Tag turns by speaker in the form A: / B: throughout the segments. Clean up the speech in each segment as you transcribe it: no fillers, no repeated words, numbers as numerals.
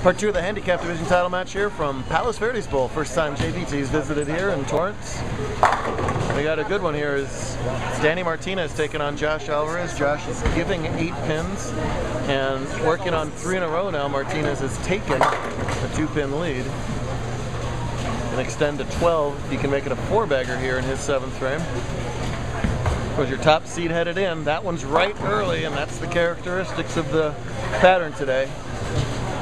A: Part 2 of the handicap division title match here from Palos Verdes Bowl. First time JBT's visited here in Torrance. We got a good one here. It's Danny Martinez taking on Josh Alvarez. Josh is giving 8 pins and working on 3 in a row now. Martinez has taken a 2-pin lead and extend to 12. He can make it a 4-bagger here in his 7th frame. Was your top seed headed in. That one's right early, and that's the characteristics of the pattern today.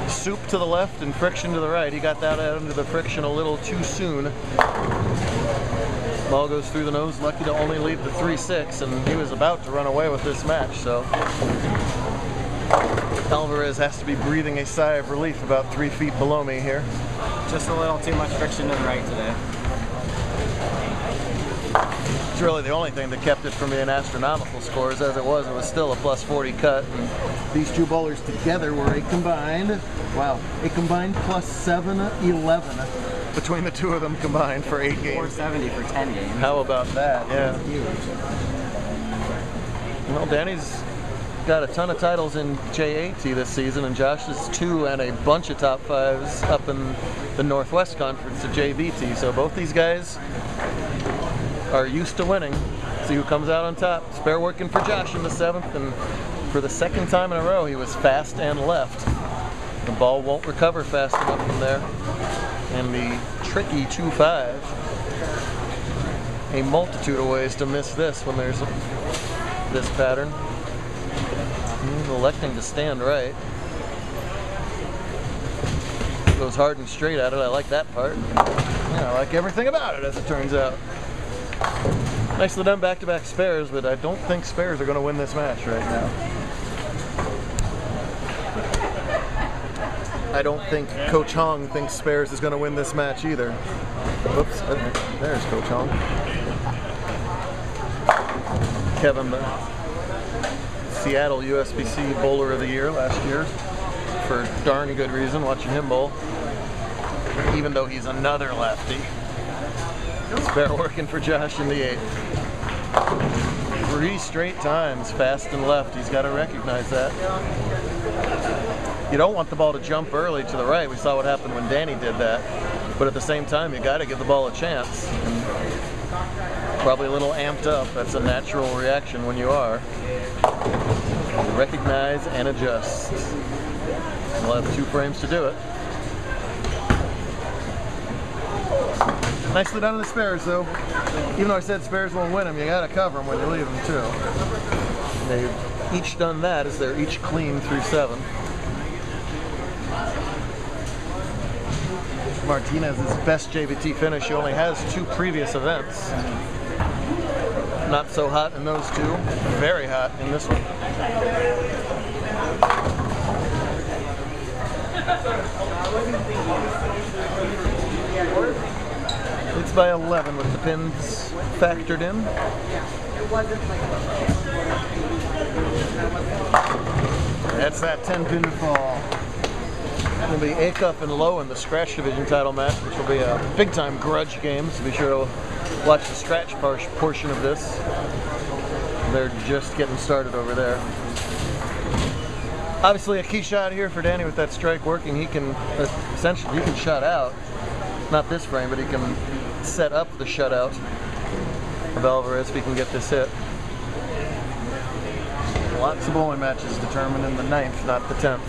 A: Soup to the left and friction to the right. He got that out into the friction a little too soon. Ball goes through the nose, lucky to only leave the 3-6, and he was about to run away with this match, so Alvarez has to be breathing a sigh of relief about 3 feet below me here.
B: Just a little too much friction to the right today.
A: It's really the only thing that kept it from being astronomical scores. As it was still a plus 40 cut. And these two bowlers together were a combined plus 711 between the two of them combined for 8 games.
B: 470 for 10 games.
A: How about that? Yeah.
B: Huge.
A: Well, Danny's got a ton of titles in JAT this season, and Josh is 2 and a bunch of top 5s up in the Northwest Conference of JBT. So both these guys are used to winning. See who comes out on top. Spare working for Josh in the 7th, and for the 2nd time in a row he was fast and left. The ball won't recover fast enough from there. And the tricky 2-5. A multitude of ways to miss this when there's this pattern. He's electing to stand right. Goes hard and straight at it. I like that part. Yeah, I like everything about it, as it turns out. Nicely done back-to-back spares, but I don't think spares are going to win this match right now. I don't think Coach Hong thinks spares is going to win this match either. Whoops, there's Coach Hong. Kevin, the Seattle USBC Bowler of the Year last year, for darn good reason, watching him bowl, even though he's another lefty. Spare working for Josh in the 8th. 3 straight times, fast and left. He's got to recognize that. You don't want the ball to jump early to the right. We saw what happened when Danny did that. But at the same time, you got to give the ball a chance. And probably a little amped up. That's a natural reaction when you are. You recognize and adjust. We'll have 2 frames to do it. Nicely done in the spares, though. Even though I said spares won't win them, you gotta cover them when you leave them, too. They've each done that as they're each clean through 7. Martinez's best JBT finish. He only has 2 previous events. Not so hot in those 2. Very hot in this one. It's by 11 with the pins factored in. That's that 10-pin fall. It'll be Acuff and Low in the scratch division title match, which will be a big-time grudge game, so be sure to watch the scratch portion of this. They're just getting started over there. Obviously a key shot here for Danny with that strike working. He can essentially shut out. Not this frame, but he can set up the shutout of Alvarez if he can get this hit. Lots of bowling matches determined in the 9th, not the 10th.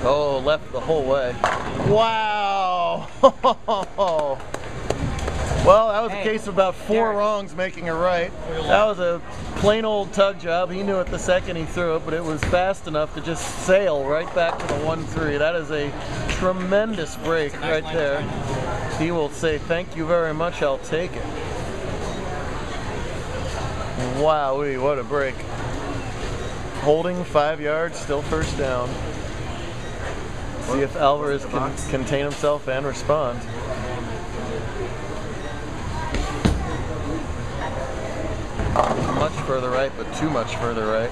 A: Oh, left the whole way. Wow! Well, that was a case of about 4 wrongs making it right. That was a plain old tug job. He knew it the second he threw it, but it was fast enough to just sail right back to the 1-3. That is a tremendous break right there. He will say, "Thank you very much, I'll take it." Wowee, what a break. Holding 5 yards, still first down. See if Alvarez can contain himself and respond. Much further right, but too much further right.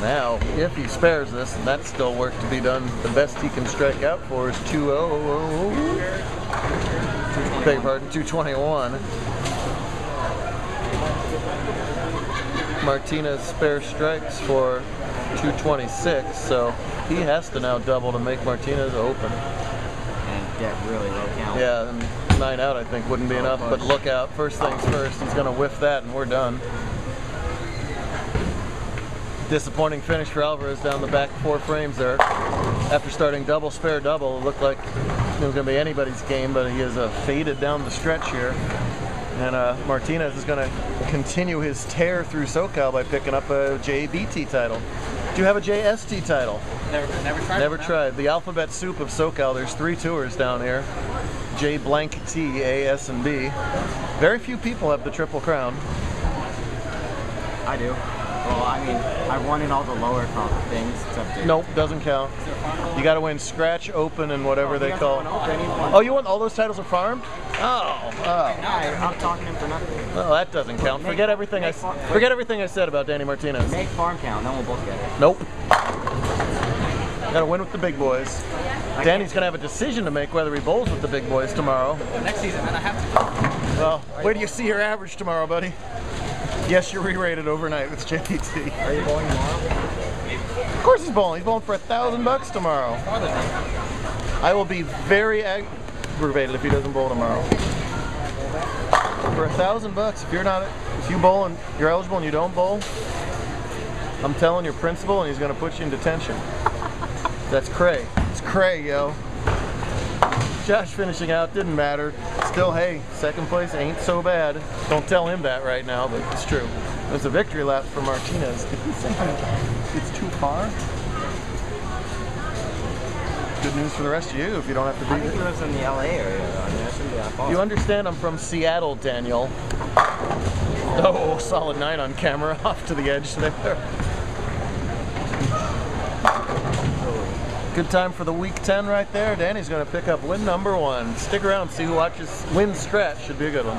A: Now, if he spares this, and that's still work to be done, the best he can strike out for is 2-0.
B: Beg
A: your pardon, 221. Martinez spare strikes for 226, so he has to now double to make Martinez open.
B: And get really low count.
A: Yeah, and 9 out I think wouldn't be enough, but look out, first things first, he's going to whiff that and we're done. Disappointing finish for Alvarez down the back 4 frames there. After starting double, spare, double, it looked like it was going to be anybody's game, but he is faded down the stretch here. And Martinez is going to continue his tear through SoCal by picking up a JBT title. Do you have a JST title?
B: Never tried.
A: Never tried. The alphabet soup of SoCal, there's 3 tours down here. J blank T, A, S, and B. Very few people have the Triple Crown.
B: I do. Well, I mean, I won in all the lower comp things except
A: Nope, doesn't count. You got to win Scratch, Open, and whatever they call. Oh, you want all those titles are farmed? Oh.
B: I'm talking him for nothing.
A: Well, that doesn't count. Forget everything I said about Danny Martinez.
B: Make farm count, then we'll both get it.
A: Nope. Got to win with the big boys. Danny's going to have a decision to make whether he bowls with the big boys tomorrow.
B: Next season, then I have to.
A: Well, wait till you see your average tomorrow, buddy. Yes, you're re-rated overnight with JBT.
B: Are you bowling tomorrow?
A: Of course he's bowling. He's bowling for $1,000 tomorrow. I will be very aggravated if he doesn't bowl tomorrow. For $1,000, if you bowl and you're eligible and you don't bowl, I'm telling your principal and he's going to put you in detention. That's cray. It's cray, yo. Josh finishing out, didn't matter. Still, hey, second place ain't so bad. Don't tell him that right now, but it's true. It was a victory lap for Martinez. Did he say it's too far? Good news for the rest of you if you don't have to be
B: I think he lives in the LA area, though. I mean, that shouldn't be that far.
A: You understand I'm from Seattle, Daniel. Oh, solid 9 on camera, off to the edge there. Good time for the week 10 right there. Danny's going to pick up win number 1. Stick around, see who wins Scratch. Should be a good one.